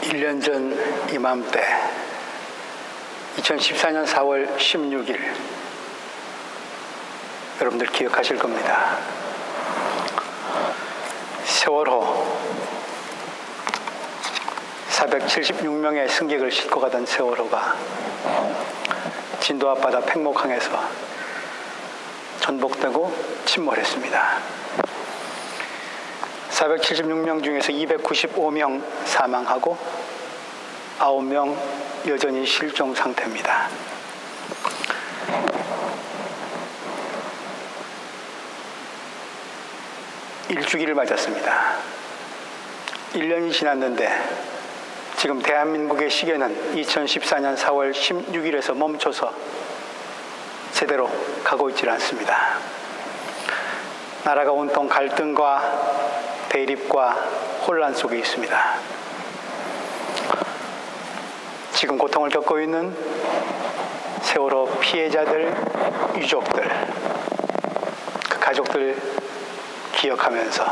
1년 전 이맘때 2014년 4월 16일 여러분들 기억하실 겁니다. 세월호 476명의 승객을 싣고 가던 세월호가 진도 앞바다 팽목항에서 전복되고 침몰했습니다. 476명 중에서 295명 사망하고 9명 여전히 실종 상태입니다. 일주기를 맞았습니다. 1년이 지났는데 지금 대한민국의 시계는 2014년 4월 16일에서 멈춰서 제대로 가고 있질 않습니다. 나라가 온통 갈등과 대립과 혼란 속에 있습니다. 지금 고통을 겪고 있는 세월호 피해자들, 유족들, 그 가족들 기억하면서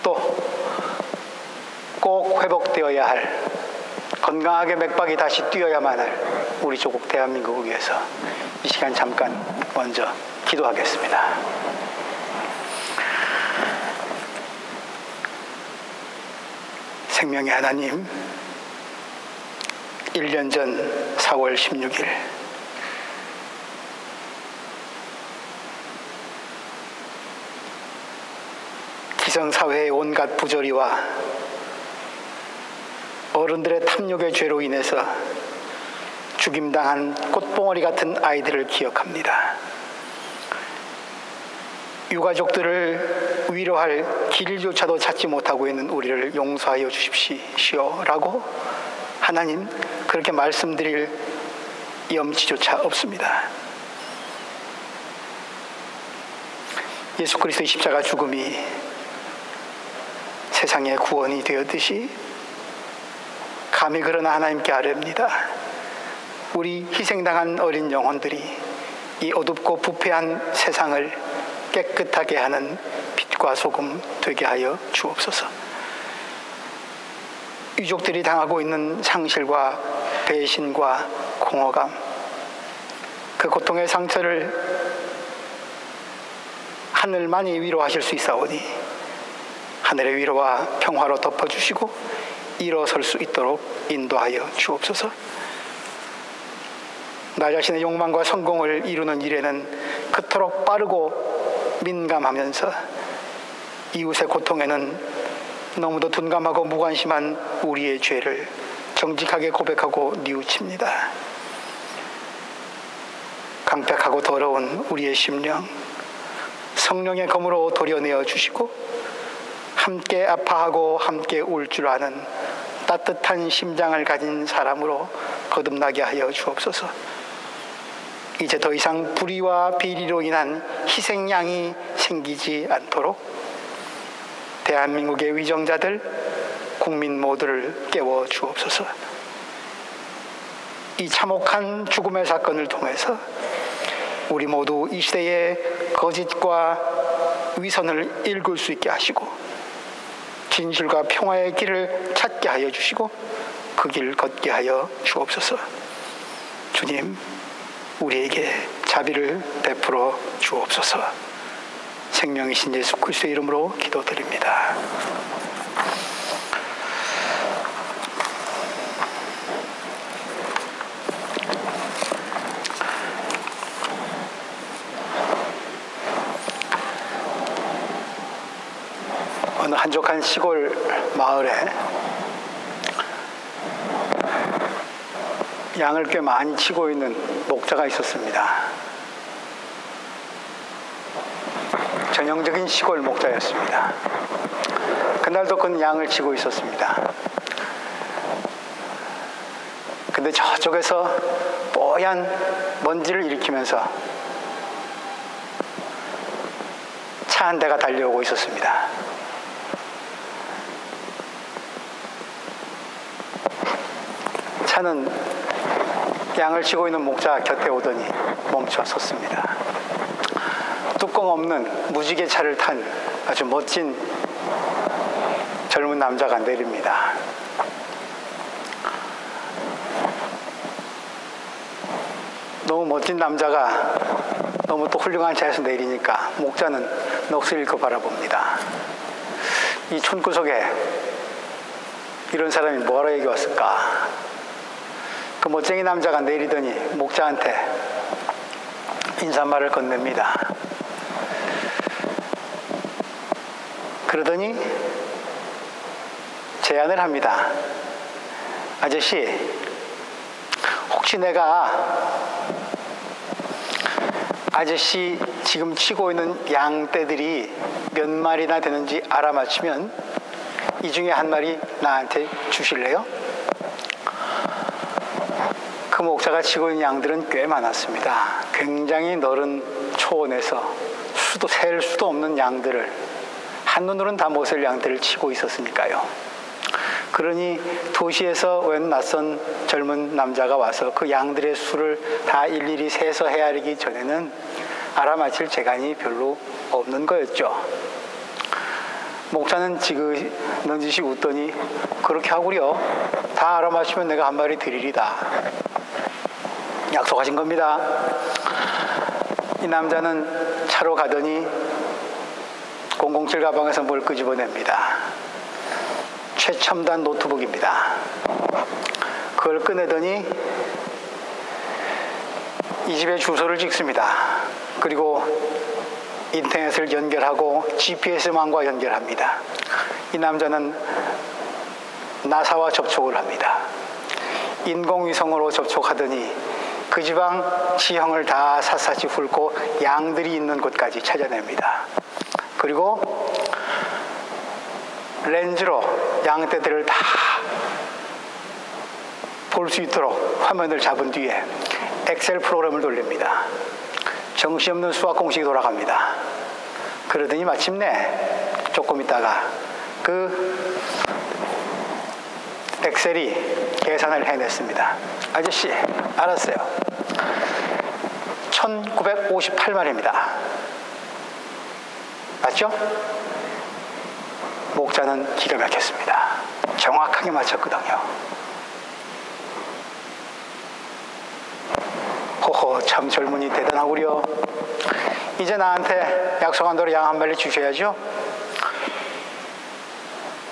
또 꼭 회복되어야 할, 건강하게 맥박이 다시 뛰어야만 할 우리 조국 대한민국을 위해서 이 시간 잠깐 먼저 기도하겠습니다. 생명의 하나님, 1년 전 4월 16일 기성사회의 온갖 부조리와 어른들의 탐욕의 죄로 인해서 죽임당한 꽃봉오리 같은 아이들을 기억합니다. 유가족들을 위로할 길조차도 찾지 못하고 있는 우리를 용서하여 주십시오라고 하나님 그렇게 말씀드릴 염치조차 없습니다. 예수 그리스도의 십자가 죽음이 세상의 구원이 되었듯이 감히 그러나 하나님께 아뢰옵니다. 우리 희생당한 어린 영혼들이 이 어둡고 부패한 세상을 깨끗하게 하는 빛과 소금 되게 하여 주옵소서. 유족들이 당하고 있는 상실과 배신과 공허감, 그 고통의 상처를 하늘만이 위로하실 수 있사오니 하늘의 위로와 평화로 덮어주시고 일어설 수 있도록 인도하여 주옵소서. 나 자신의 욕망과 성공을 이루는 일에는 그토록 빠르고 민감하면서 이웃의 고통에는 너무도 둔감하고 무관심한 우리의 죄를 정직하게 고백하고 뉘우칩니다. 강팍하고 더러운 우리의 심령, 성령의 검으로 도려내어 주시고 함께 아파하고 함께 울 줄 아는 따뜻한 심장을 가진 사람으로 거듭나게 하여 주옵소서. 이제 더 이상 불의와 비리로 인한 희생양이 생기지 않도록 대한민국의 위정자들, 국민 모두를 깨워 주옵소서. 이 참혹한 죽음의 사건을 통해서 우리 모두 이 시대의 거짓과 위선을 읽을 수 있게 하시고 진실과 평화의 길을 찾게 하여 주시고 그 길 걷게 하여 주옵소서. 주님, 우리에게 자비를 베풀어 주옵소서. 생명이신 예수 그리스도의 이름으로 기도드립니다. 어느 한적한 시골 마을에 양을 꽤 많이 치고 있는 목자가 있었습니다. 전형적인 시골 목자였습니다. 그날도 그는 양을 치고 있었습니다. 근데 저쪽에서 뽀얀 먼지를 일으키면서 차 한 대가 달려오고 있었습니다. 차는 양을 치고 있는 목자 곁에 오더니 멈춰 섰습니다. 뚜껑 없는 무지개 차를 탄 아주 멋진 젊은 남자가 내립니다. 너무 멋진 남자가 너무 또 훌륭한 차에서 내리니까 목자는 넋을 잃고 바라봅니다. 이 촌구석에 이런 사람이 뭐하러 여기 왔을까? 그 멋쟁이 남자가 내리더니 목자한테 인사말을 건넵니다. 그러더니 제안을 합니다. 아저씨, 혹시 내가 아저씨 지금 치고 있는 양떼들이 몇 마리나 되는지 알아맞히면 이 중에 한 마리 나한테 주실래요? 그 목자가 치고 있는 양들은 꽤 많았습니다. 굉장히 넓은 초원에서 셀 수도 없는 양들을, 한눈으로는 다 못 셀 양들을 치고 있었으니까요. 그러니 도시에서 웬 낯선 젊은 남자가 와서 그 양들의 수를 다 일일이 세서 헤아리기 전에는 알아맞힐 재간이 별로 없는 거였죠. 목자는 지그 넌지시 웃더니 그렇게 하구려. 다 알아맞히면 내가 한 마리 드리리다. 약속하신 겁니다. 이 남자는 차로 가더니 007 가방에서 뭘 끄집어냅니다. 최첨단 노트북입니다. 그걸 꺼내더니 이 집의 주소를 찍습니다. 그리고 인터넷을 연결하고 GPS망과 연결합니다. 이 남자는 나사와 접촉을 합니다. 인공위성으로 접촉하더니 그 지방 지형을 다 샅샅이 훑고 양들이 있는 곳까지 찾아냅니다. 그리고 렌즈로 양떼들을 다 볼 수 있도록 화면을 잡은 뒤에 엑셀 프로그램을 돌립니다. 정신없는 수학 공식이 돌아갑니다. 그러더니 마침내 조금 있다가 그 엑셀이 계산을 해냈습니다. 아저씨, 알았어요. 1958마리입니다. 맞죠? 목자는 기가 막혔습니다. 정확하게 맞췄거든요. 호호, 참 젊은이 대단하구려. 이제 나한테 약속한 대로 양 한 마리 주셔야죠?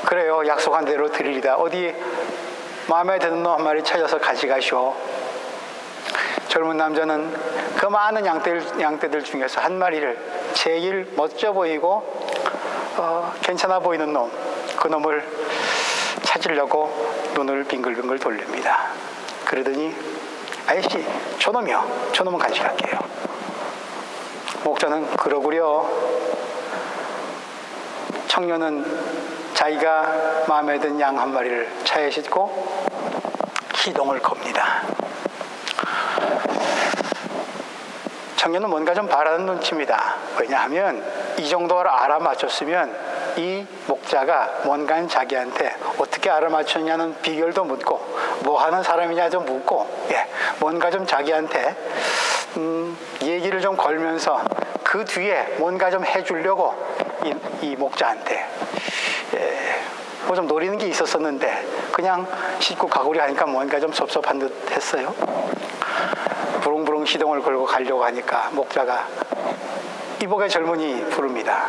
그래요, 약속한 대로 드리리다. 어디 마음에 드는 놈 한 마리 찾아서 가져가시오. 젊은 남자는 그 많은 양떼들 중에서 한 마리를 제일 멋져 보이고 괜찮아 보이는 놈, 그 놈을 찾으려고 눈을 빙글빙글 돌립니다. 그러더니 아저씨, 저놈이요. 저놈은 간직할게요. 목자는 그러구려. 청년은 자기가 마음에 든 양 한 마리를 차에 싣고 시동을 겁니다. 청년은 뭔가 좀 바라는 눈치입니다. 왜냐하면 이 정도로 알아맞혔으면 이 목자가 뭔가 자기한테 어떻게 알아맞혔냐는 비결도 묻고 뭐 하는 사람이냐도 묻고 뭔가 좀 자기한테 얘기를 좀 걸면서 그 뒤에 뭔가 좀 해주려고 이 목자한테 뭐 좀 노리는 게 있었었는데 그냥 싣고 가구려 하니까 뭔가 좀 섭섭한 듯 했어요. 부릉부릉 시동을 걸고 가려고 하니까 목자가 이복의 젊은이 부릅니다.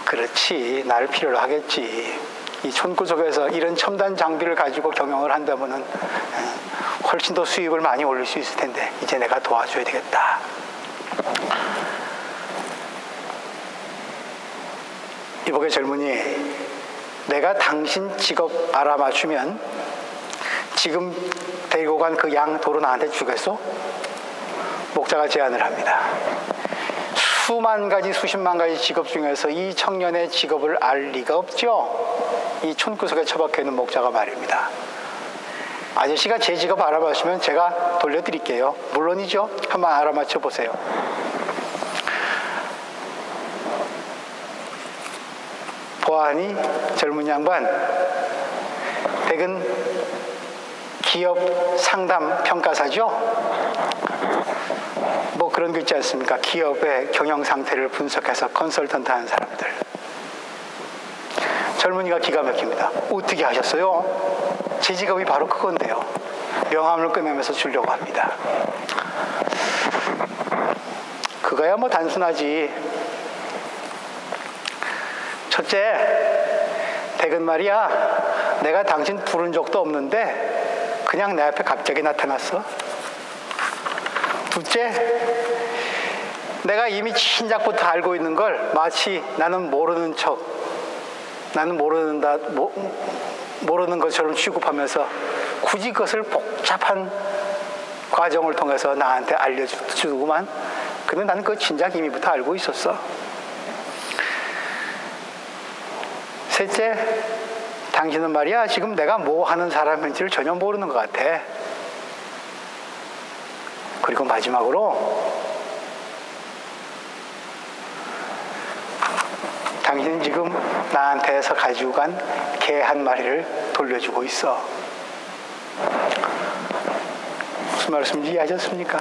그렇지, 날 필요로 하겠지. 이 촌구석에서 이런 첨단 장비를 가지고 경영을 한다면은 훨씬 더 수입을 많이 올릴 수 있을 텐데 이제 내가 도와줘야 되겠다. 이복의 젊은이, 내가 당신 직업 알아맞추면 지금 데리고 간 그 양 도로 나한테 주겠소? 목자가 제안을 합니다. 수만 가지 수십만 가지 직업 중에서 이 청년의 직업을 알 리가 없죠. 이 촌구석에 처박혀 있는 목자가 말입니다. 아저씨가 제 직업 알아맞추면 제가 돌려드릴게요. 물론이죠. 한번 알아맞혀 보세요. 보아하니 젊은 양반, 댁은 기업 상담 평가사죠. 뭐 그런 거 있지 않습니까? 기업의 경영 상태를 분석해서 컨설턴트 하는 사람들. 젊은이가 기가 막힙니다. 어떻게 하셨어요? 제 직업이 바로 그건데요. 명함을 꺼내면서 주려고 합니다. 그거야 뭐 단순하지. 첫째, 댁은 말이야, 내가 당신 부른 적도 없는데 그냥 내 앞에 갑자기 나타났어. 둘째, 내가 이미 신작부터 알고 있는 걸 마치 나는 모르는 척, 나는 모르는 것처럼 취급하면서 굳이 그것을 복잡한 과정을 통해서 나한테 알려주더구만. 근데 나는 그 진작 이미부터 알고 있었어. 셋째, 당신은 말이야 지금 내가 뭐 하는 사람인지를 전혀 모르는 것 같아. 그리고 마지막으로 당신은 지금 나한테서 가지고 간 개 한 마리를 돌려주고 있어. 무슨 말씀인지 이해하셨습니까?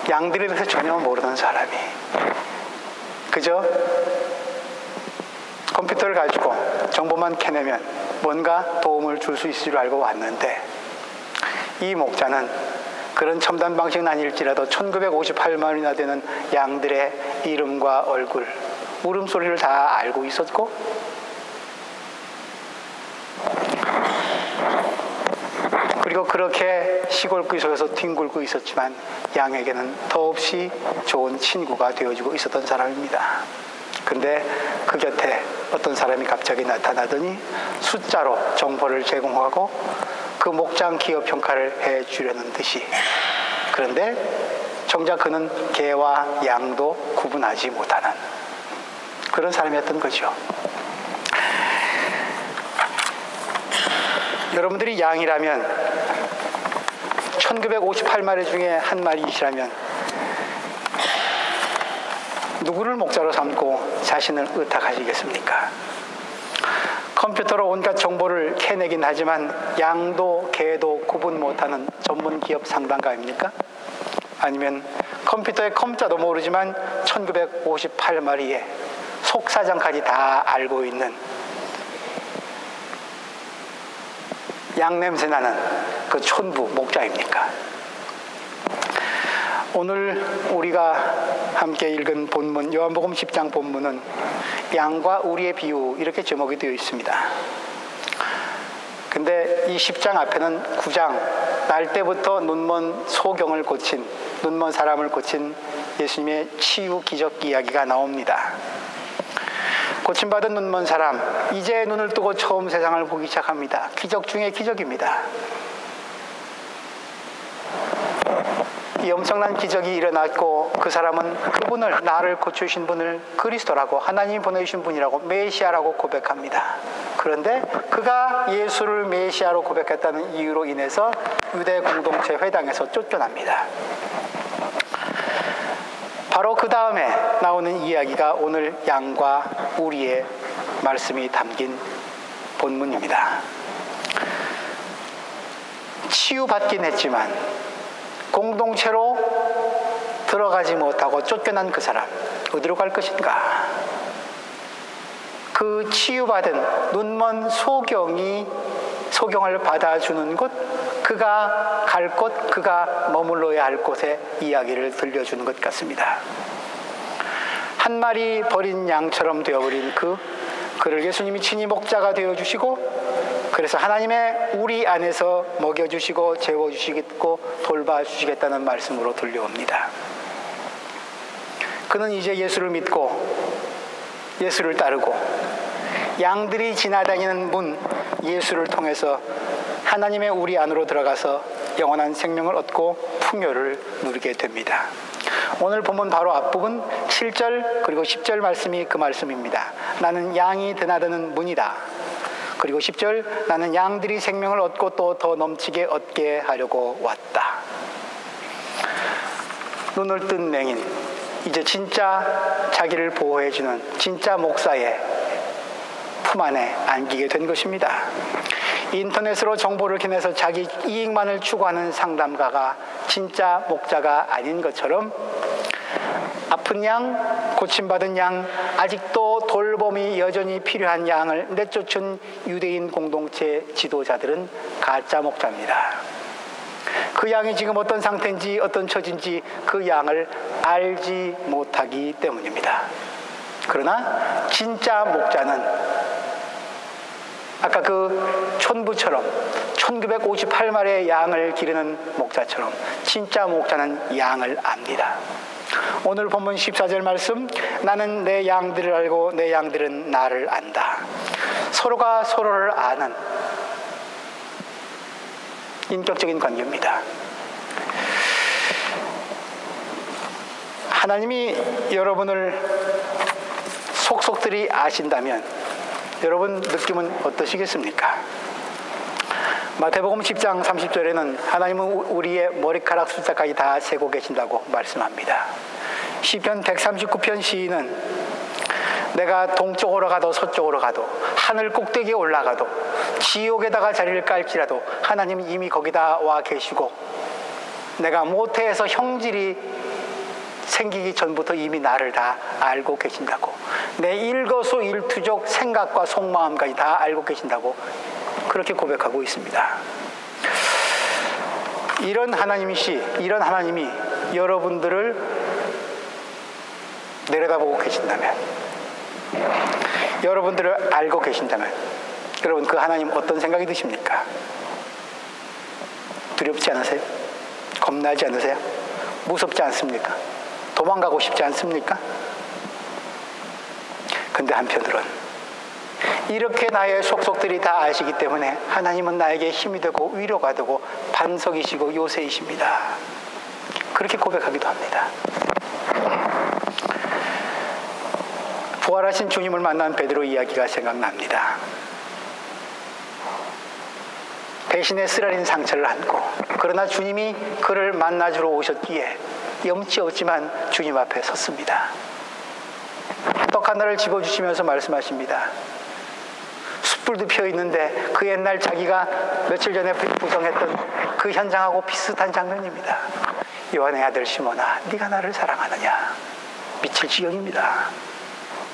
양들에 대해서 전혀 모르는 사람이 그저 컴퓨터를 가지고 정보만 캐내면 뭔가 도움을 줄 수 있을 줄 알고 왔는데, 이 목자는 그런 첨단 방식은 아닐지라도 1958만이나 되는 양들의 이름과 얼굴, 울음소리를 다 알고 있었고, 그리고 그렇게 시골 구석에서 뒹굴고 있었지만 양에게는 더없이 좋은 친구가 되어주고 있었던 사람입니다. 근데 그 곁에 어떤 사람이 갑자기 나타나더니 숫자로 정보를 제공하고 그 목장 기업 평가를 해주려는 듯이, 그런데 정작 그는 개와 양도 구분하지 못하는 그런 사람이었던 거죠. 여러분들이 양이라면 1958마리 중에 한 마리이시라면 누구를 목자로 삼고 자신을 의탁하시겠습니까? 컴퓨터로 온갖 정보를 캐내긴 하지만 양도 개도 구분 못하는 전문 기업 상담가입니까? 아니면 컴퓨터의 컴자도 모르지만 1958마리의 속사정까지 다 알고 있는 양 냄새 나는 그 촌부 목자입니까? 오늘 우리가 함께 읽은 본문, 요한복음 10장 본문은 양과 우리의 비유, 이렇게 제목이 되어 있습니다. 근데 이 10장 앞에는 9장, 날 때부터 눈먼 소경을 고친, 눈먼 사람을 고친 예수님의 치유 기적 이야기가 나옵니다. 고침받은 눈먼 사람, 이제 눈을 뜨고 처음 세상을 보기 시작합니다. 기적 중에 기적입니다. 이 엄청난 기적이 일어났고 그 사람은 그분을, 나를 고쳐주신 분을 그리스도라고, 하나님이 보내주신 분이라고, 메시아라고 고백합니다. 그런데 그가 예수를 메시아로 고백했다는 이유로 인해서 유대 공동체 회당에서 쫓겨납니다. 바로 그 다음에 나오는 이야기가 오늘 양과 우리의 말씀이 담긴 본문입니다. 치유받긴 했지만 공동체로 들어가지 못하고 쫓겨난 그 사람, 어디로 갈 것인가? 그 치유받은 눈먼 소경을 받아주는 곳, 그가 갈 곳, 그가 머물러야 할 곳에 이야기를 들려주는 것 같습니다. 한 마리 버린 양처럼 되어버린 그를 예수님이 친히 목자가 되어주시고, 그래서 하나님의 우리 안에서 먹여주시고 재워주시겠고 돌봐주시겠다는 말씀으로 들려옵니다. 그는 이제 예수를 믿고 예수를 따르고 양들이 지나다니는 문 예수를 통해서 하나님의 우리 안으로 들어가서 영원한 생명을 얻고 풍요를 누리게 됩니다. 오늘 본문 바로 앞부분 7절 그리고 10절 말씀이 그 말씀입니다. 나는 양이 드나드는 문이다. 그리고 10절, 나는 양들이 생명을 얻고 또 더 넘치게 얻게 하려고 왔다. 눈을 뜬 맹인, 이제 진짜 자기를 보호해주는 진짜 목사의 품 안에 안기게 된 것입니다. 인터넷으로 정보를 캐내서 자기 이익만을 추구하는 상담가가 진짜 목자가 아닌 것처럼 아픈 죽은 양, 고침받은 양, 아직도 돌봄이 여전히 필요한 양을 내쫓은 유대인 공동체 지도자들은 가짜 목자입니다. 그 양이 지금 어떤 상태인지 어떤 처지인지 그 양을 알지 못하기 때문입니다. 그러나 진짜 목자는 아까 그 촌부처럼 1958마리의 양을 기르는 목자처럼 진짜 목자는 양을 압니다. 오늘 본문 14절 말씀, 나는 내 양들을 알고 내 양들은 나를 안다. 서로가 서로를 아는 인격적인 관계입니다. 하나님이 여러분을 속속들이 아신다면 여러분 느낌은 어떠시겠습니까? 마태복음 10장 30절에는 하나님은 우리의 머리카락 숫자까지 다 세고 계신다고 말씀합니다. 시편 139편 시인은 내가 동쪽으로 가도 서쪽으로 가도 하늘 꼭대기에 올라가도 지옥에다가 자리를 깔지라도 하나님은 이미 거기다 와 계시고 내가 모태에서 형질이 생기기 전부터 이미 나를 다 알고 계신다고, 내 일거수일투족 생각과 속마음까지 다 알고 계신다고 그렇게 고백하고 있습니다. 이런 하나님이 여러분들을 내려다보고 계신다면, 여러분들을 알고 계신다면 여러분 그 하나님 어떤 생각이 드십니까? 두렵지 않으세요? 겁나지 않으세요? 무섭지 않습니까? 도망가고 싶지 않습니까? 근데 한편으론 이렇게 나의 속속들이 다 아시기 때문에 하나님은 나에게 힘이 되고 위로가 되고 반석이시고 요새이십니다. 그렇게 고백하기도 합니다. 부활하신 주님을 만난 베드로 이야기가 생각납니다. 배신의 쓰라린 상처를 안고, 그러나 주님이 그를 만나주러 오셨기에 염치 없지만 주님 앞에 섰습니다. 떡 하나를 집어주시면서 말씀하십니다. 숯불도 피어있는데 그 옛날 자기가 며칠 전에 부정했던 그 현장하고 비슷한 장면입니다. 요한의 아들 시몬아, 네가 나를 사랑하느냐? 미칠 지경입니다.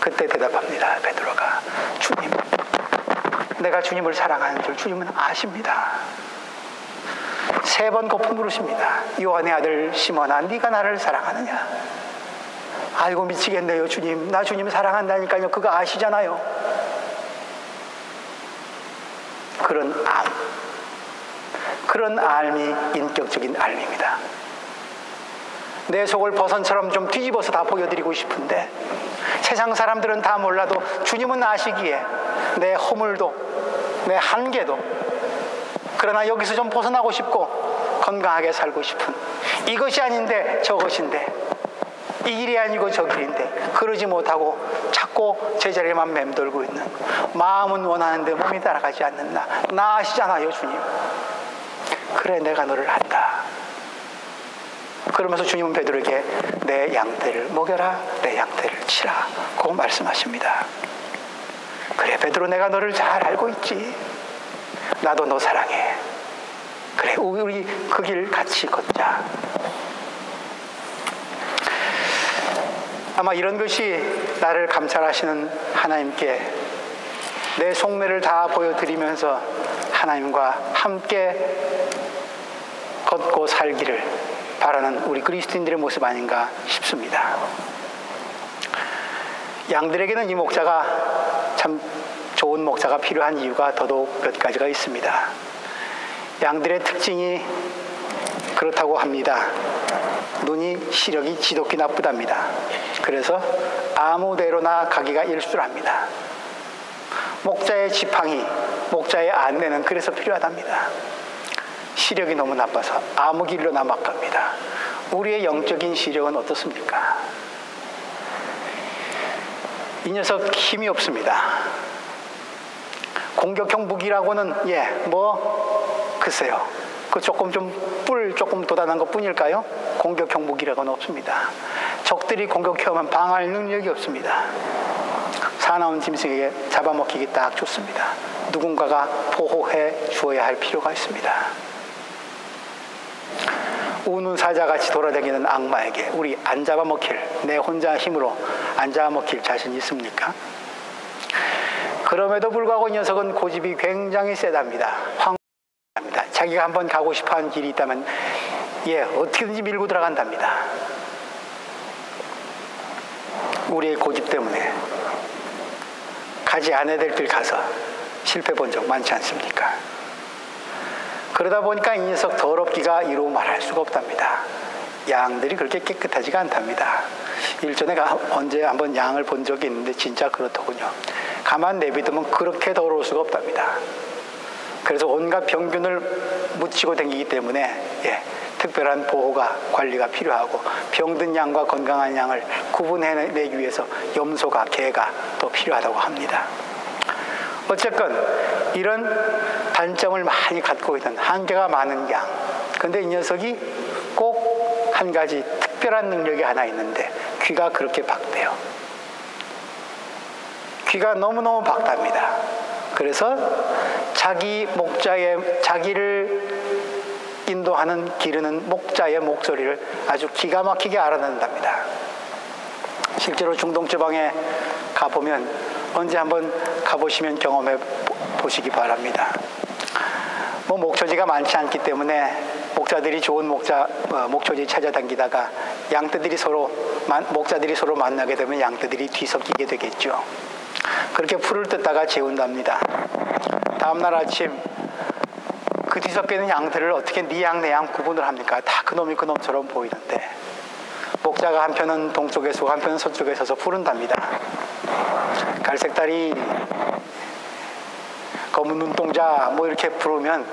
그때 대답합니다. 베드로가, 주님, 내가 주님을 사랑하는 줄 주님은 아십니다. 3번 거품 물으십니다. 요한의 아들 시몬아, 네가 나를 사랑하느냐? 아이고 미치겠네요 주님, 나 주님 사랑한다니까요. 그거 아시잖아요. 그런 알미 인격적인 알미입니다. 내 속을 버선처럼 좀 뒤집어서 다 보여드리고 싶은데 세상 사람들은 다 몰라도 주님은 아시기에 내 허물도 내 한계도, 그러나 여기서 좀 벗어나고 싶고 건강하게 살고 싶은, 이것이 아닌데 저것인데, 이 길이 아니고 저 길인데 그러지 못하고 자꾸 제자리에만 맴돌고 있는, 마음은 원하는데 몸이 따라가지 않는 나 아시잖아요 주님. 그래 내가 너를 안다. 그러면서 주님은 베드로에게 내 양떼를 먹여라, 내 양떼를 치라 고 말씀하십니다. 그래 베드로, 내가 너를 잘 알고 있지. 나도 너 사랑해. 그래 우리 그 길 같이 걷자. 아마 이런 것이 나를 감찰하시는 하나님께 내 속내를 다 보여드리면서 하나님과 함께 걷고 살기를 바라는 우리 그리스도인들의 모습 아닌가 싶습니다. 양들에게는 이 목자가 참 좋은 목자가 필요한 이유가 더더욱 몇 가지가 있습니다. 양들의 특징이 그렇다고 합니다. 눈이 시력이 지독히 나쁘답니다. 그래서 아무데로나 가기가 일수랍니다. 목자의 지팡이, 목자의 안내는 그래서 필요하답니다. 시력이 너무 나빠서 아무 길로나 막 갑니다. 우리의 영적인 시력은 어떻습니까? 이 녀석 힘이 없습니다. 공격형 무기라고는 글쎄요. 그 조금 조금 도단한 것 뿐일까요? 공격형 무기라고는 없습니다. 적들이 공격해오면 방어할 능력이 없습니다. 사나운 짐승에게 잡아먹히기 딱 좋습니다. 누군가가 보호해 주어야 할 필요가 있습니다. 우는 사자같이 돌아다니는 악마에게 우리 안 잡아먹힐, 내 혼자 힘으로 안 잡아먹힐 자신 있습니까? 그럼에도 불구하고 이 녀석은 고집이 굉장히 세답니다. 황합니다. 자기가 한번 가고 싶어하는 길이 있다면 어떻게든지 밀고 들어간답니다. 우리의 고집 때문에 가지 않아야 될 길 가서 실패 본 적 많지 않습니까? 그러다 보니까 이 녀석 더럽기가 이루 말할 수가 없답니다. 양들이 그렇게 깨끗하지가 않답니다. 일전에 언제 한번 양을 본 적이 있는데 진짜 그렇더군요. 가만 내비두면 그렇게 더러울 수가 없답니다. 그래서 온갖 병균을 묻히고 다니기 때문에 특별한 보호가 관리가 필요하고 병든 양과 건강한 양을 구분해내기 위해서 염소가 개가 더 필요하다고 합니다. 어쨌건 이런 단점을 많이 갖고 있는 한계가 많은 양. 근데 이 녀석이 꼭 한 가지 특별한 능력이 하나 있는데 귀가 그렇게 박대요. 귀가 너무너무 박답니다. 그래서 자기 목자의 자기를 인도하는 기르는 목자의 목소리를 아주 기가 막히게 알아낸답니다. 실제로 중동 지방에 가보면 언제 한번 가보시면 경험해 보시기 바랍니다. 목초지가 많지 않기 때문에 목자들이 좋은 목초지 찾아다니다가 목자들이 서로 만나게 되면 양떼들이 뒤섞이게 되겠죠. 그렇게 풀을 뜯다가 재운답니다. 다음날 아침 그 뒤섞이는 양들을 어떻게 네 양 내 양 구분을 합니까? 다 그놈이 그놈처럼 보이는데 목자가 한편은 동쪽에 서고 한편은 서쪽에 서서 부른답니다. 갈색다리, 검은 눈동자 이렇게 부르면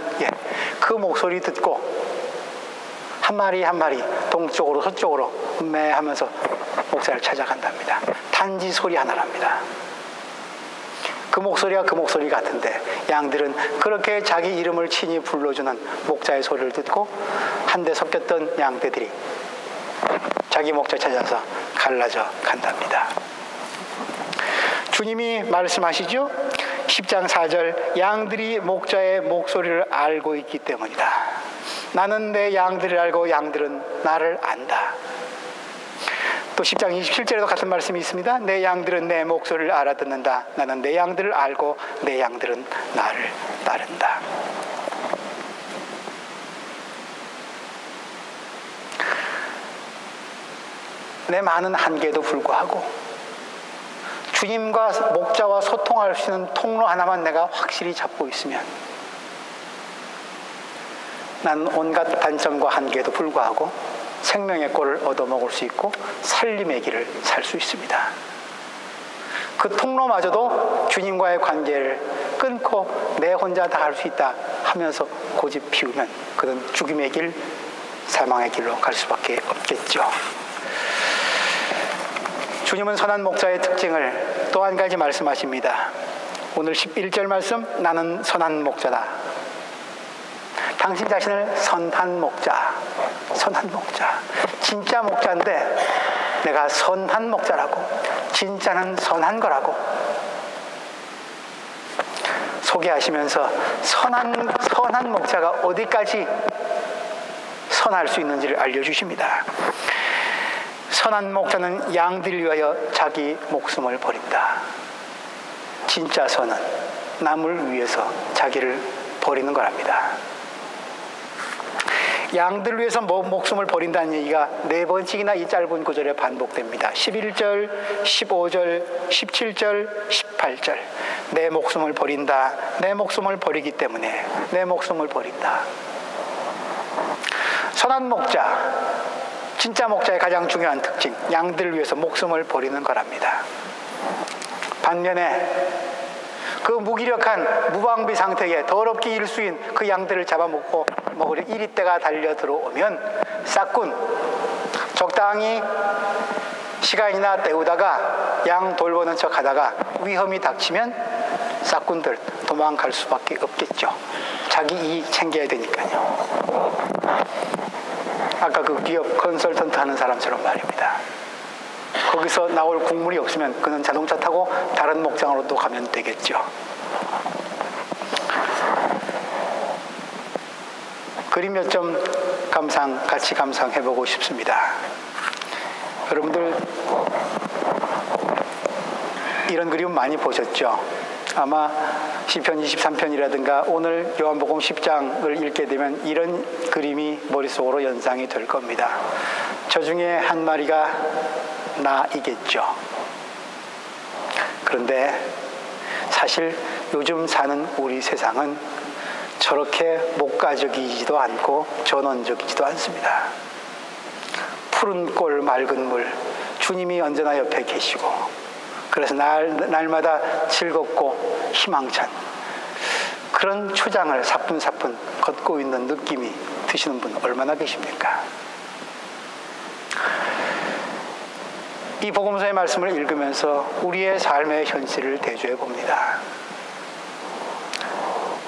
그 목소리 듣고 한 마리 한 마리 동쪽으로 서쪽으로 음매하면서 목자를 찾아간답니다. 단지 소리 하나랍니다. 그 목소리가 그 목소리 같은데 양들은 그렇게 자기 이름을 친히 불러주는 목자의 소리를 듣고 한데 섞였던 양떼들이 자기 목자 찾아서 갈라져 간답니다. 주님이 말씀하시죠? 10장 4절 양들이 목자의 목소리를 알고 있기 때문이다. 나는 내 양들을 알고 양들은 나를 안다. 또 10장 27절에도 같은 말씀이 있습니다. 내 양들은 내 목소리를 알아듣는다. 나는 내 양들을 알고 내 양들은 나를 따른다. 내 많은 한계에도 불구하고 주님과 목자와 소통할 수 있는 통로 하나만 내가 확실히 잡고 있으면 난 온갖 단점과 한계에도 불구하고 생명의 꼴을 얻어먹을 수 있고 살림의 길을 살 수 있습니다. 그 통로마저도 주님과의 관계를 끊고 내 혼자 다 할 수 있다 하면서 고집 피우면 그는 죽음의 길, 사망의 길로 갈 수밖에 없겠죠. 주님은 선한 목자의 특징을 또 한 가지 말씀하십니다. 오늘 11절 말씀, 나는 선한 목자다. 당신 자신을 선한 목자, 진짜 목자인데 내가 선한 목자라고, 진짜는 선한 거라고 소개하시면서 선한 목자가 어디까지 선할 수 있는지를 알려주십니다. 선한 목자는 양들을 위하여 자기 목숨을 버린다. 진짜 선은 남을 위해서 자기를 버리는 거랍니다. 양들을 위해서 목숨을 버린다는 얘기가 4번씩이나 이 짧은 구절에 반복됩니다. 11절, 15절, 17절, 18절. 내 목숨을 버린다. 내 목숨을 버리기 때문에 내 목숨을 버린다. 선한 목자, 진짜 목자의 가장 중요한 특징, 양들을 위해서 목숨을 버리는 거랍니다. 반면에 그 무기력한 무방비 상태에 더럽게 일수인 그 양들을 잡아먹고 먹으려 이리떼가 달려 들어오면 싹군 적당히 시간이나 때우다가 양 돌보는 척 하다가 위험이 닥치면 싹군들 도망갈 수밖에 없겠죠. 자기 이익 챙겨야 되니까요. 아까 그 기업 컨설턴트 하는 사람처럼 말입니다. 거기서 나올 국물이 없으면 그는 자동차 타고 다른 목장으로 또 가면 되겠죠. 그림 몇 점 같이 감상해보고 싶습니다. 여러분들 이런 그림 많이 보셨죠? 아마 시편 23편이라든가 오늘 요한복음 10장을 읽게 되면 이런 그림이 머릿속으로 연상이 될 겁니다. 저 중에 한 마리가 나이겠죠. 그런데 사실 요즘 사는 우리 세상은 저렇게 목가적이지도 않고 전원적이지도 않습니다. 푸른 꼴 맑은 물, 주님이 언제나 옆에 계시고, 그래서 날마다 즐겁고 희망찬 그런 초장을 사뿐사뿐 걷고 있는 느낌이 드시는 분 얼마나 계십니까? 이 복음서의 말씀을 읽으면서 우리의 삶의 현실을 대조해 봅니다.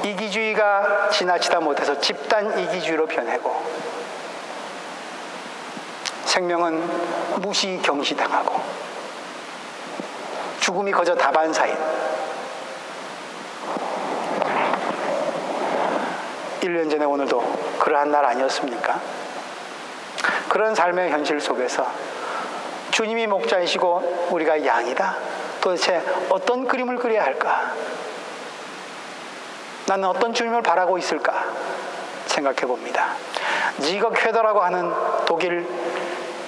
이기주의가 지나치다 못해서 집단 이기주의로 변하고, 생명은 무시 경시당하고, 죽음이 거저 다반사인 1년 전에 오늘도 그러한 날 아니었습니까? 그런 삶의 현실 속에서 주님이 목자이시고 우리가 양이다. 도대체 어떤 그림을 그려야 할까? 나는 어떤 주님을 바라고 있을까? 생각해 봅니다. 지거 쾌더라고 하는 독일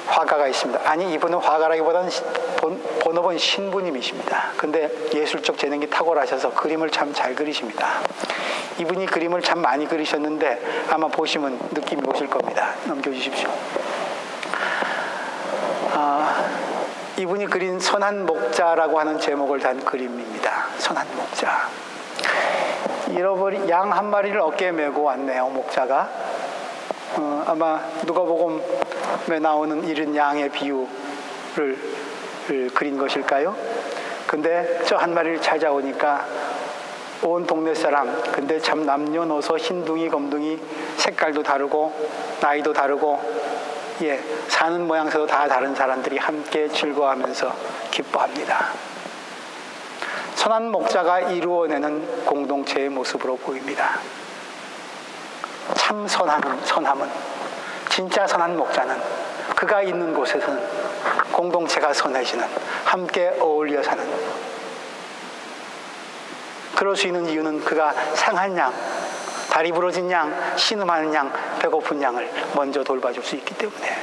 화가가 있습니다. 아니, 이분은 화가라기보다는 본업은 신부님이십니다. 근데 예술적 재능이 탁월하셔서 그림을 참 잘 그리십니다. 이분이 그림을 참 많이 그리셨는데 아마 보시면 느낌이 오실 겁니다. 넘겨주십시오. 이분이 그린 선한 목자라고 하는 제목을 단 그림입니다. 선한 목자. 잃어버린 양 한 마리를 어깨에 메고 왔네요, 목자가. 아마 누가복음에 나오는 이른 양의 비유를 그린 것일까요? 근데 저 한 마리를 찾아오니까 온 동네 사람, 근데 참 남녀노소 흰둥이 검둥이 색깔도 다르고 나이도 다르고, 사는 모양새도 다 다른 사람들이 함께 즐거워하면서 기뻐합니다. 선한 목자가 이루어내는 공동체의 모습으로 보입니다. 참 선함은, 진짜 선한 목자는 그가 있는 곳에서는 공동체가 선해지는, 함께 어울려 사는, 그럴 수 있는 이유는 그가 상한 양, 다리 부러진 양, 신음하는 양, 배고픈 양을 먼저 돌봐줄 수 있기 때문에,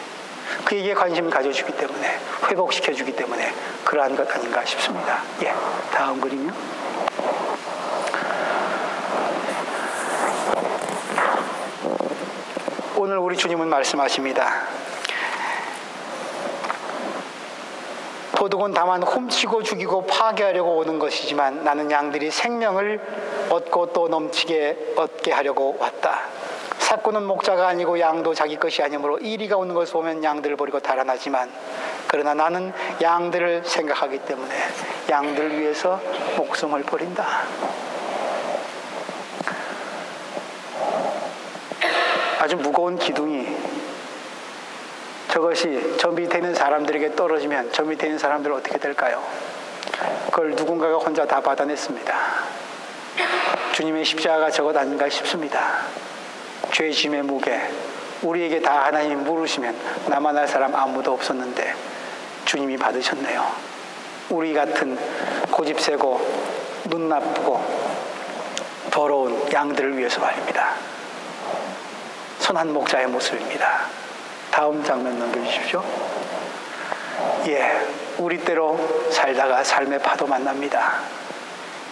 그에게 관심 가져주기 때문에, 회복시켜주기 때문에 그러한 것 아닌가 싶습니다. 다음 그림요. 오늘 우리 주님은 말씀하십니다. 도둑은 다만 훔치고 죽이고 파괴하려고 오는 것이지만 나는 양들이 생명을 얻고 또 넘치게 얻게 하려고 왔다. 사꾼은 목자가 아니고 양도 자기 것이 아니므로 이리가 오는 것을 보면 양들을 버리고 달아나지만, 그러나 나는 양들을 생각하기 때문에 양들을 위해서 목숨을 버린다. 아주 무거운 기둥이, 저것이 저 밑에 있는 사람들에게 떨어지면 저 밑에 있는 사람들은 어떻게 될까요? 그걸 누군가가 혼자 다 받아냈습니다. 주님의 십자가가 저것 아닌가 싶습니다. 죄짐의 무게, 우리에게 다 하나님이 물으시면 나만 할 사람 아무도 없었는데 주님이 받으셨네요. 우리 같은 고집세고 눈 나쁘고 더러운 양들을 위해서 말입니다. 선한 목자의 모습입니다. 다음 장면 넘겨주십시오. 우리 때로 살다가 삶의 파도 만납니다.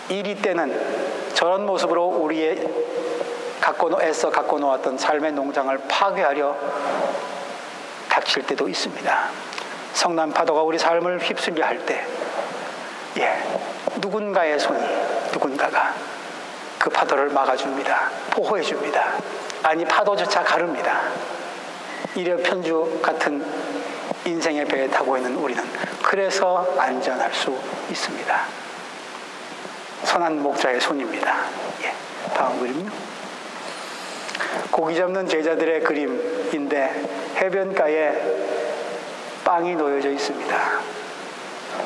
이리 때는 저런 모습으로 우리의 애써 갖고 놓았던 삶의 농장을 파괴하려 닥칠 때도 있습니다. 성난 파도가 우리 삶을 휩쓸려 할 때, 누군가의 손이, 누군가가 그 파도를 막아줍니다. 보호해줍니다. 아니, 파도조차 가릅니다. 이려 편주 같은 인생의 배에 타고 있는 우리는 그래서 안전할 수 있습니다. 선한 목자의 손입니다. 다음 그림요. 고기 잡는 제자들의 그림인데 해변가에 빵이 놓여져 있습니다.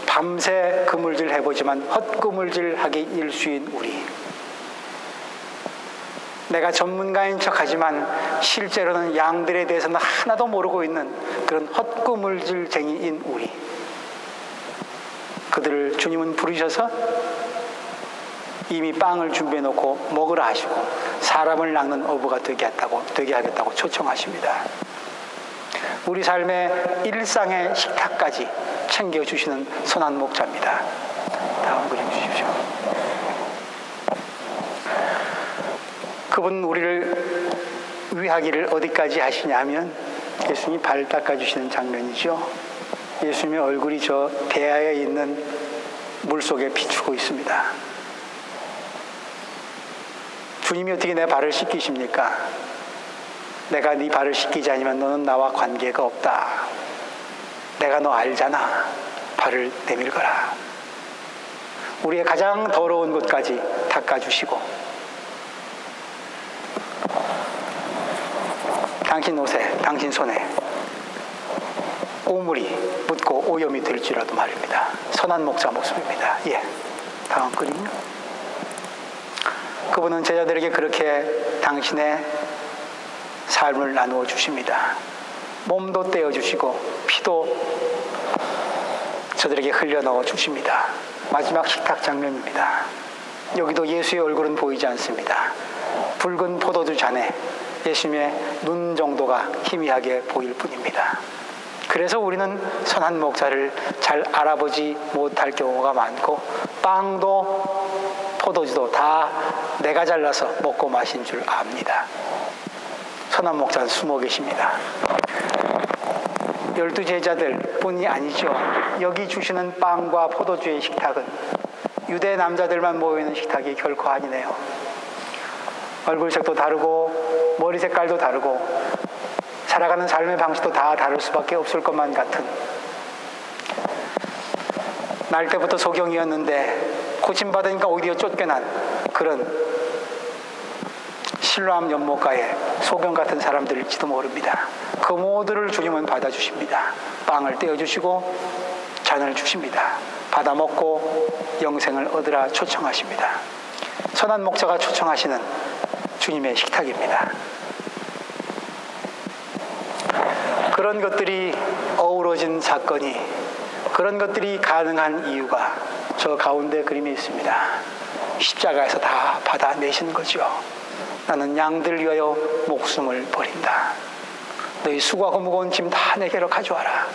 밤새 그물질 해보지만 헛그물질하기 일수인 우리. 내가 전문가인 척하지만 실제로는 양들에 대해서는 하나도 모르고 있는 그런 헛구물질쟁이인 우리, 그들을 주님은 부르셔서 이미 빵을 준비해 놓고 먹으라 하시고 사람을 낚는 어부가 되게 하겠다고 초청하십니다. 우리 삶의 일상의 식탁까지 챙겨주시는 선한 목자입니다. 다음 그림 주십시오. 그분 우리를 위하기를 어디까지 하시냐면 예수님이 발 닦아주시는 장면이죠. 예수님의 얼굴이 저 대야에 있는 물속에 비추고 있습니다. 주님이 어떻게 내 발을 씻기십니까? 내가 네 발을 씻기지 않으면 너는 나와 관계가 없다. 내가 너 알잖아. 발을 내밀거라. 우리의 가장 더러운 곳까지 닦아주시고 당신 옷에, 당신 손에 오물이 묻고 오염이 될지라도 말입니다. 선한 목자 모습입니다. 다음 그림요. 그분은 제자들에게 그렇게 당신의 삶을 나누어 주십니다. 몸도 떼어 주시고 피도 저들에게 흘려 넣어 주십니다. 마지막 식탁 장면입니다. 여기도 예수의 얼굴은 보이지 않습니다. 붉은 포도주 잔에 예수님의 눈 정도가 희미하게 보일 뿐입니다. 그래서 우리는 선한 목자를 잘 알아보지 못할 경우가 많고 빵도 포도주도 다 내가 잘라서 먹고 마신 줄 압니다. 선한 목자는 숨어 계십니다. 12제자들 뿐이 아니죠. 여기 주시는 빵과 포도주의 식탁은 유대 남자들만 모이는 식탁이 결코 아니네요. 얼굴색도 다르고 머리 색깔도 다르고 살아가는 삶의 방식도 다 다를 수밖에 없을 것만 같은, 날 때부터 소경이었는데 고침받으니까 오히려 쫓겨난 그런 실로암 연못가에 소경 같은 사람들일지도 모릅니다. 그 모두를 주님은 받아주십니다. 빵을 떼어주시고 잔을 주십니다. 받아 먹고 영생을 얻으라 초청하십니다. 선한 목자가 초청하시는 주님의 식탁입니다. 그런 것들이 어우러진 사건이, 그런 것들이 가능한 이유가 저 가운데 그림이 있습니다. 십자가에서 다 받아내신 거죠. 나는 양들 위하여 목숨을 버린다. 너희 수고하고 무거운 짐 다 내게로 가져와라.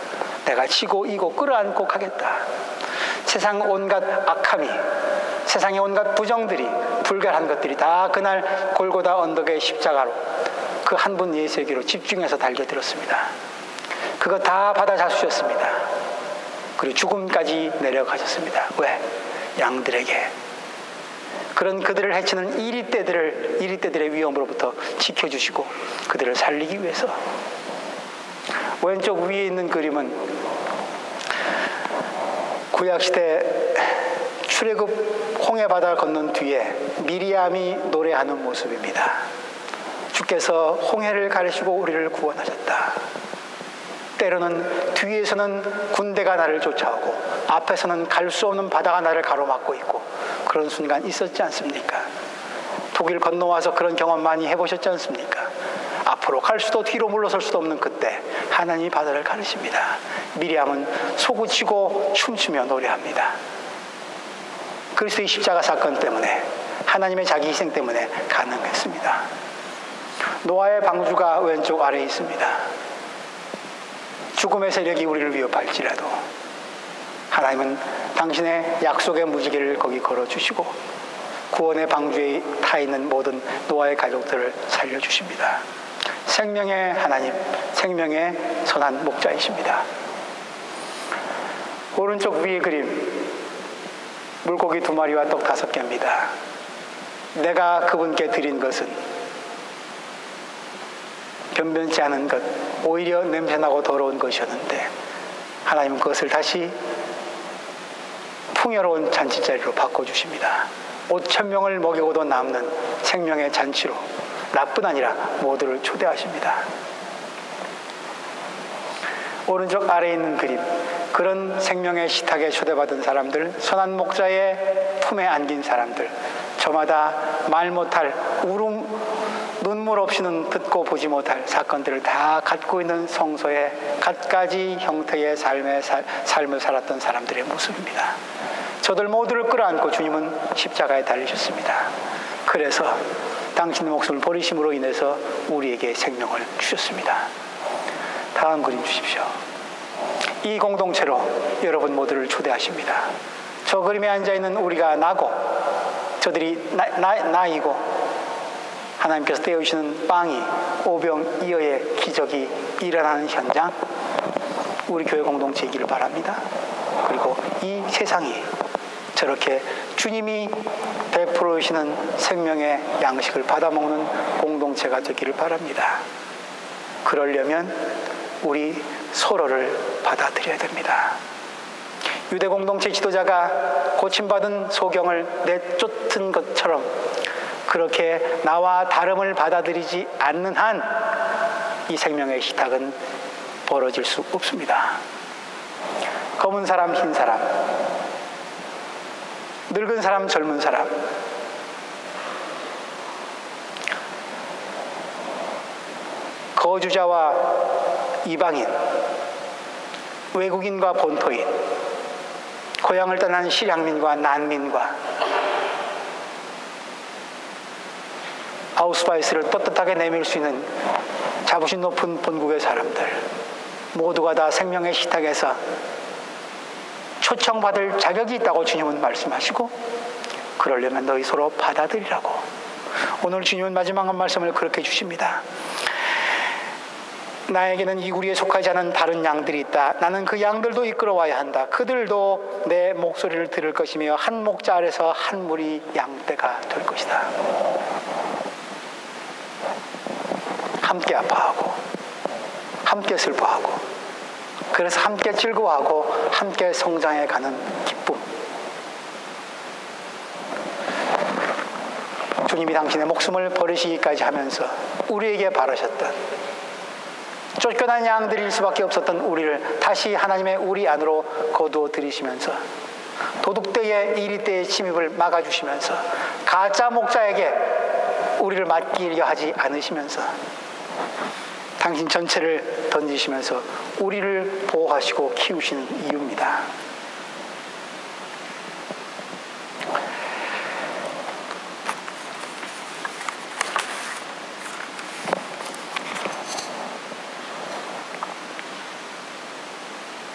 내가 지고 이고 끌어안고 가겠다. 세상 온갖 악함이, 세상의 온갖 부정들이, 불결한 것들이 다 그날 골고다 언덕의 십자가로 그 한 분 예수에게로 집중해서 달겨들었습니다. 그거 다 받아 잡수셨습니다. 그리고 죽음까지 내려가셨습니다. 왜? 양들에게. 그런 그들을 해치는 이리떼들의 위험으로부터 지켜주시고 그들을 살리기 위해서. 왼쪽 위에 있는 그림은 구약시대 출애굽 홍해바다를 건넌 뒤에 미리암이 노래하는 모습입니다. 주께서 홍해를 가르시고 우리를 구원하셨다. 때로는 뒤에서는 군대가 나를 쫓아오고 앞에서는 갈 수 없는 바다가 나를 가로막고 있고 그런 순간 있었지 않습니까? 독일 건너와서 그런 경험 많이 해보셨지 않습니까? 앞으로 갈 수도 뒤로 물러설 수도 없는 그때 하나님이 바다를 가르십니다. 미리암은 소구치고 춤추며 노래합니다. 그리스도의 십자가 사건 때문에, 하나님의 자기 희생 때문에 가능했습니다. 노아의 방주가 왼쪽 아래에 있습니다. 죽음의 세력이 우리를 위협할지라도 하나님은 당신의 약속의 무지개를 거기 걸어주시고 구원의 방주에 타 있는 모든 노아의 가족들을 살려주십니다. 생명의 하나님, 생명의 선한 목자이십니다. 오른쪽 위의 그림, 물고기 2마리와 떡 5개입니다. 내가 그분께 드린 것은 변변치 않은 것, 오히려 냄새나고 더러운 것이었는데 하나님은 그것을 다시 풍요로운 잔치자리로 바꿔주십니다. 5,000명을 먹이고도 남는 생명의 잔치로 나뿐 아니라 모두를 초대하십니다. 오른쪽 아래에 있는 그림, 그런 생명의 식탁에 초대받은 사람들, 선한 목자의 품에 안긴 사람들, 저마다 말 못할 눈물 없이는 듣고 보지 못할 사건들을 다 갖고 있는 성소의 갖가지 형태의 삶을 살았던 사람들의 모습입니다. 저들 모두를 끌어안고 주님은 십자가에 달리셨습니다. 그래서 당신의 목숨을 버리심으로 인해서 우리에게 생명을 주셨습니다. 다음 그림 주십시오. 이 공동체로 여러분 모두를 초대하십니다. 저 그림에 앉아있는 우리가 나고 저들이 나이고 하나님께서 떼어주시는 빵이 오병이어의 기적이 일어나는 현장, 우리 교회 공동체이기를 바랍니다. 그리고 이 세상이 저렇게 주님이 베풀어 주시는 생명의 양식을 받아먹는 공동체가 되기를 바랍니다. 그러려면 우리 서로를 받아들여야 됩니다. 유대 공동체 지도자가 고침받은 소경을 내쫓은 것처럼 그렇게 나와 다름을 받아들이지 않는 한 이 생명의 식탁은 벌어질 수 없습니다. 검은 사람, 흰 사람, 늙은 사람, 젊은 사람, 거주자와 이방인, 외국인과 본토인, 고향을 떠난 실향민과 난민과 아우스바이스를 떳떳하게 내밀 수 있는 자부심 높은 본국의 사람들 모두가 다 생명의 식탁에서 초청받을 자격이 있다고 주님은 말씀하시고, 그러려면 너희 서로 받아들이라고. 오늘 주님은 마지막 말씀을 그렇게 주십니다. 나에게는 이 우리에 속하지 않은 다른 양들이 있다. 나는 그 양들도 이끌어와야 한다. 그들도 내 목소리를 들을 것이며 한 목자 아래서 한 무리 양떼가 될 것이다. 함께 아파하고 함께 슬퍼하고 그래서 함께 즐거워하고 함께 성장해 가는 기쁨. 주님이 당신의 목숨을 버리시기까지 하면서 우리에게 바라셨던, 쫓겨난 양들일 수밖에 없었던 우리를 다시 하나님의 우리 안으로 거두어 들이시면서 도둑떼의 이리떼의 침입을 막아주시면서 가짜 목자에게 우리를 맡기려 하지 않으시면서 당신 전체를 던지시면서 우리를 보호하시고 키우시는 이유입니다.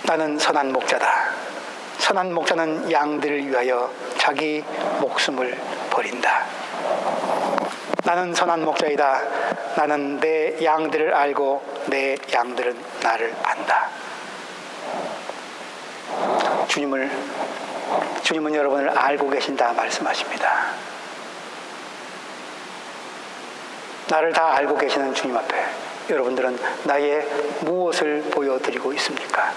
나는 선한 목자다. 선한 목자는 양들을 위하여 자기 목숨을 버린다. 나는 선한 목자이다. 나는 내 양들을 알고 내 양들은 나를 안다. 주님은 여러분을 알고 계신다 말씀하십니다. 나를 다 알고 계시는 주님 앞에 여러분들은 나의 무엇을 보여드리고 있습니까?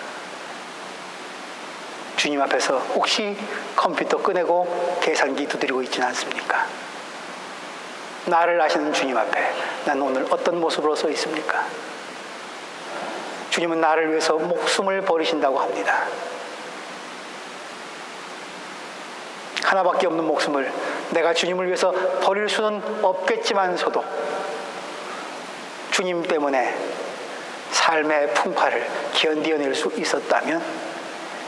주님 앞에서 혹시 컴퓨터 꺼내고 계산기 두드리고 있지는 않습니까? 나를 아시는 주님 앞에 난 오늘 어떤 모습으로 서 있습니까? 주님은 나를 위해서 목숨을 버리신다고 합니다. 하나밖에 없는 목숨을 내가 주님을 위해서 버릴 수는 없겠지만서도 주님 때문에 삶의 풍파를 견디어낼 수 있었다면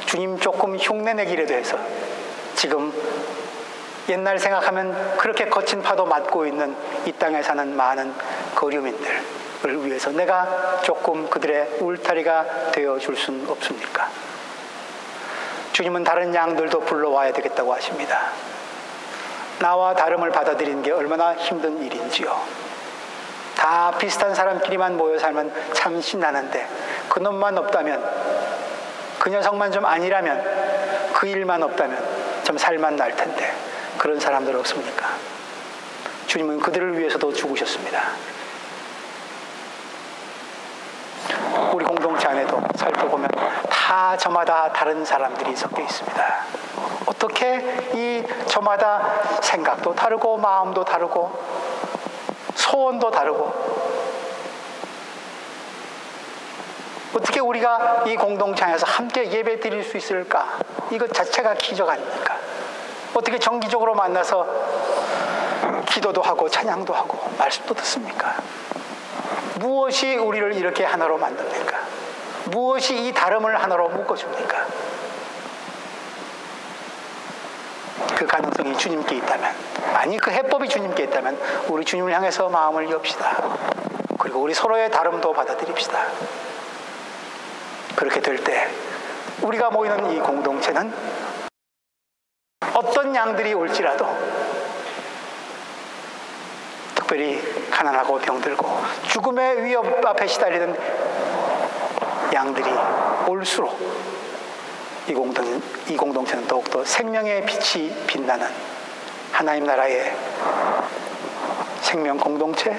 주님 조금 흉내내기라도 해서 지금 옛날 생각하면 그렇게 거친 파도 맞고 있는 이 땅에 사는 많은 거류민들을 위해서 내가 조금 그들의 울타리가 되어줄 수는 없습니까? 주님은 다른 양들도 불러와야 되겠다고 하십니다. 나와 다름을 받아들이는 게 얼마나 힘든 일인지요. 다 비슷한 사람끼리만 모여 살면 참 신나는데 그놈만 없다면, 그 녀석만 좀 아니라면, 그 일만 없다면 좀 살만 날 텐데 그런 사람들 없습니까? 주님은 그들을 위해서도 죽으셨습니다. 우리 공동체 안에도 살펴보면 다 저마다 다른 사람들이 섞여 있습니다. 어떻게 이 저마다 생각도 다르고 마음도 다르고 소원도 다르고, 어떻게 우리가 이 공동체 안에서 함께 예배 드릴 수 있을까? 이것 자체가 기적 아닙니까? 어떻게 정기적으로 만나서 기도도 하고 찬양도 하고 말씀도 듣습니까? 무엇이 우리를 이렇게 하나로 만듭니까? 무엇이 이 다름을 하나로 묶어줍니까? 그 가능성이 주님께 있다면, 아니 그 해법이 주님께 있다면 우리 주님을 향해서 마음을 엽시다. 그리고 우리 서로의 다름도 받아들입시다. 그렇게 될 때 우리가 모이는 이 공동체는 어떤 양들이 올지라도, 특별히 가난하고 병들고 죽음의 위협 앞에 시달리는 양들이 올수록 이 공동체는 더욱더 생명의 빛이 빛나는 하나님 나라의 생명 공동체,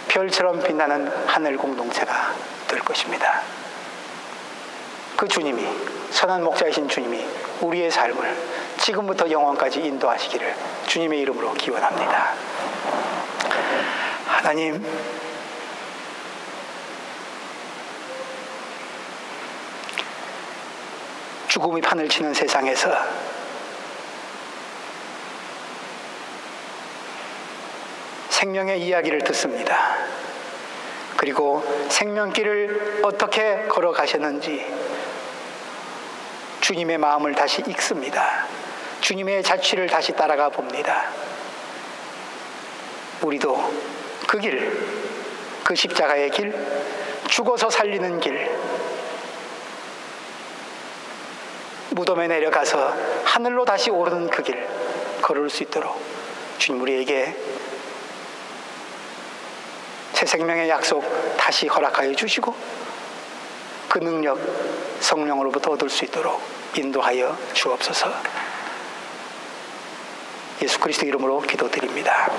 별처럼 빛나는 하늘 공동체가 될 것입니다. 그 주님이, 선한 목자이신 주님이 우리의 삶을 지금부터 영원까지 인도하시기를 주님의 이름으로 기원합니다. 하나님, 죽음이 판을 치는 세상에서 생명의 이야기를 듣습니다. 그리고 생명길을 어떻게 걸어가셨는지 주님의 마음을 다시 읽습니다. 주님의 자취를 다시 따라가 봅니다. 우리도 그 길, 그 십자가의 길, 죽어서 살리는 길, 무덤에 내려가서 하늘로 다시 오르는 그 길 걸을 수 있도록 주님 우리에게 새 생명의 약속 다시 허락하여 주시고 그 능력 성령으로부터 얻을 수 있도록 인도하여 주옵소서. 예수 그리스도 이름으로 기도드립니다.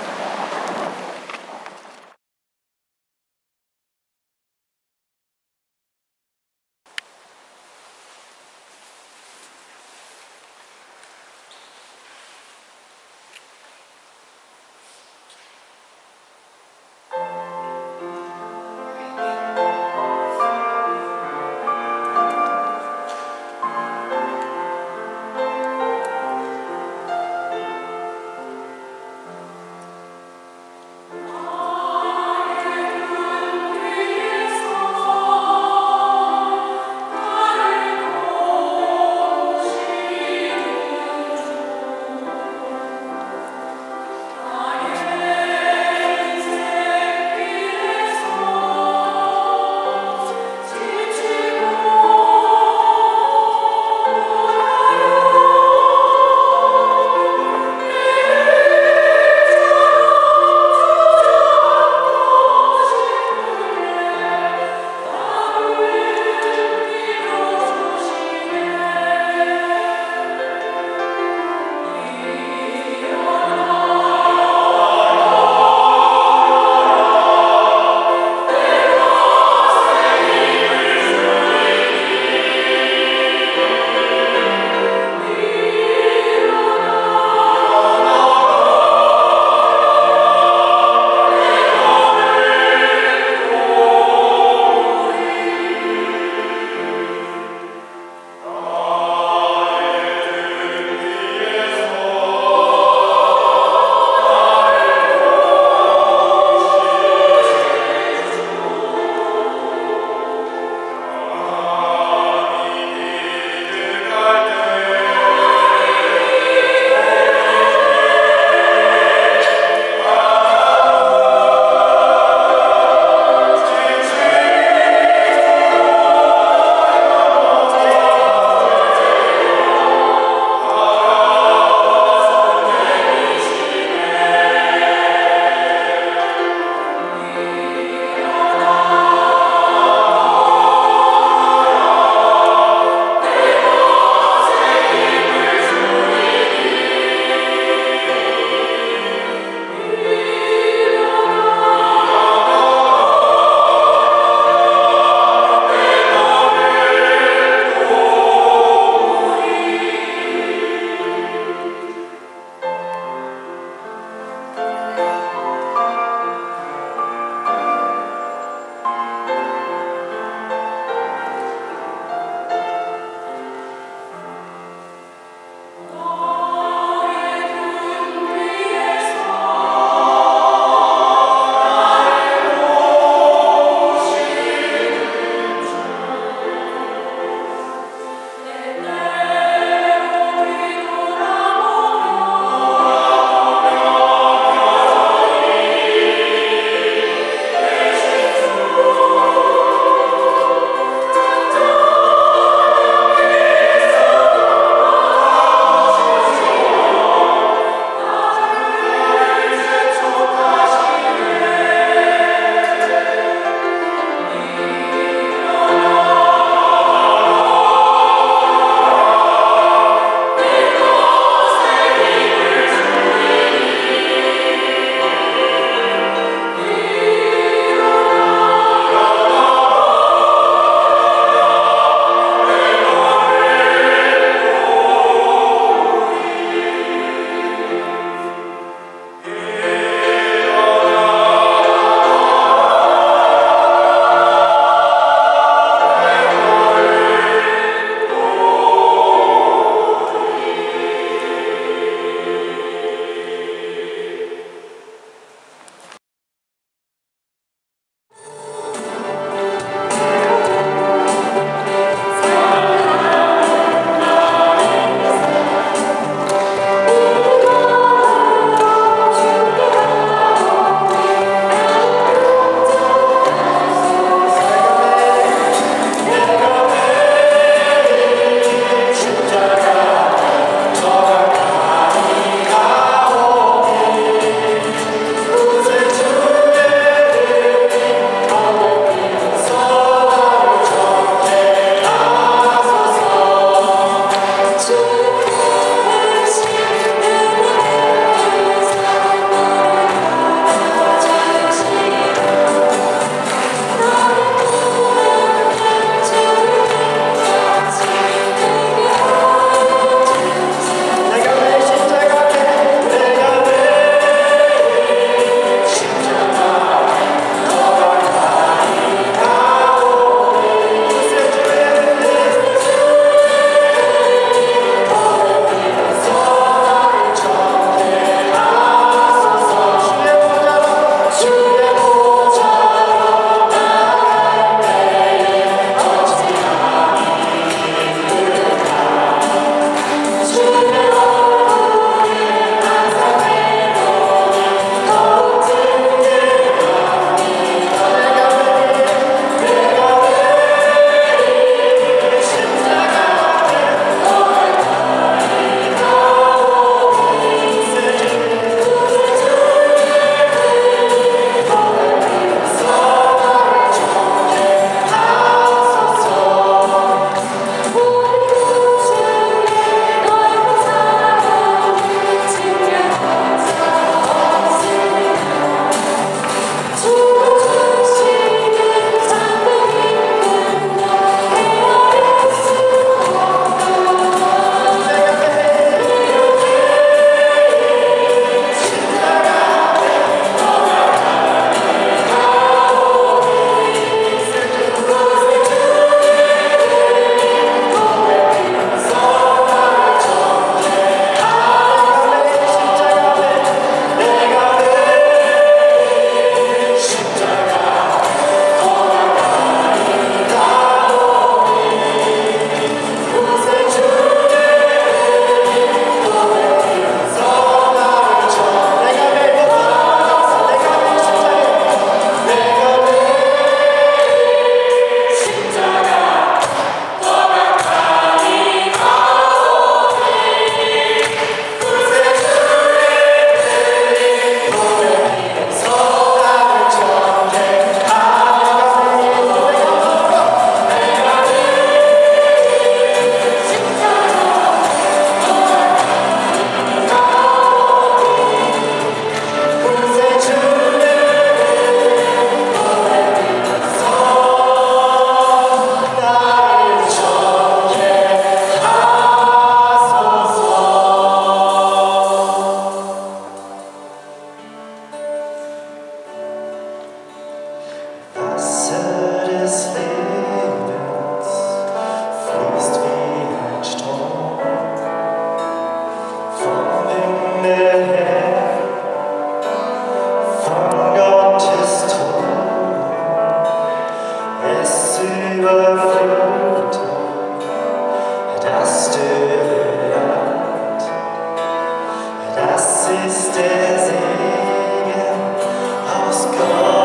주옵소서.